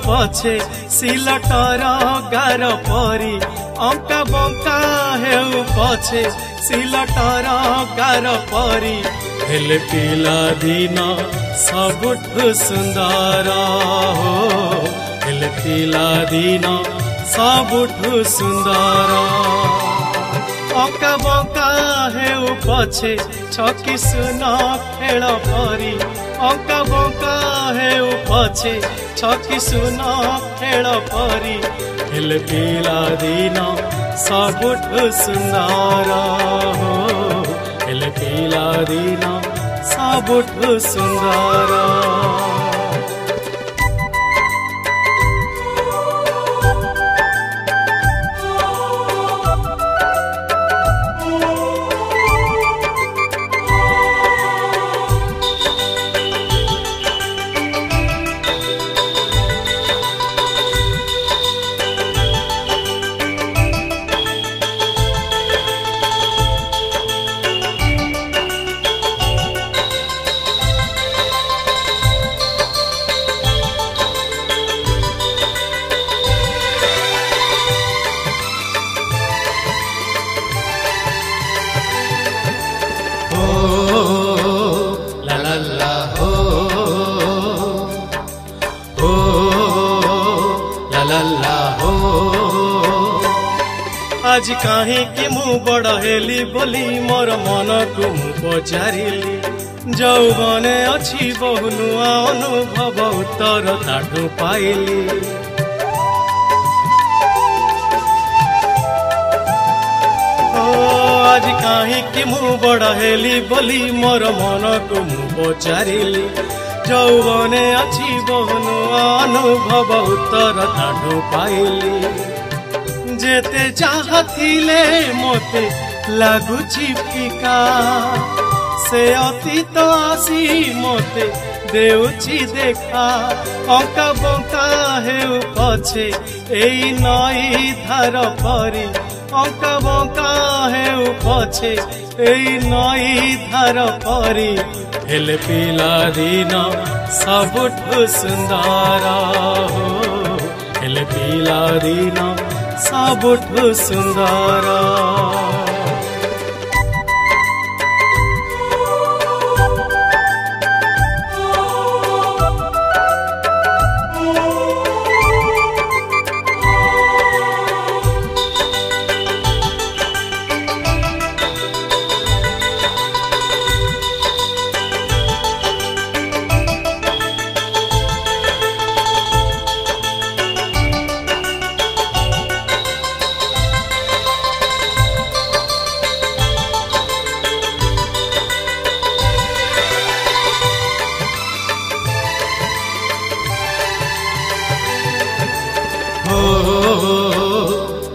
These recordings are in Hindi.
पछे सिलटर गार परी अंका बंका हेउ पछे सिलटर गार परी हेले पिला दिन सबुठु सुंदर हो हेले पिला दिन सबुठु सुंदर अंका बंका हेउ पछे छकी सुन खेल परी अंका बंका हेउ पछे छकी सुन खेल परी हेले पिला दिन सबुठु सुंदर हो हेले पिला दिन सबुठु सुंदर आज कहीं कि मु बड़ हेली बोली मोर मन को मु पचारिली जौवने अच्छी बहु नुआ अनुभव उत्तर ताठू पाइली आज कहीं कि मु बड़ हेली बोली मोर मन को मु पचारिली जौवने अच्छी बहु नुआ अनुभव उत्तर ताठू पाइली जेते चाहथिले मोते लागुची फिका से अतीत आसी मोते देउची देखा अंका बंका हेउ पछे एई नई धार परी अंका बंका हेउ पछे एई नई धार परी हेले पिला दिन सबुठु सुंदर हो हेले पिला दिन सबुठु सुंदर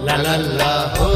ला ला ला हो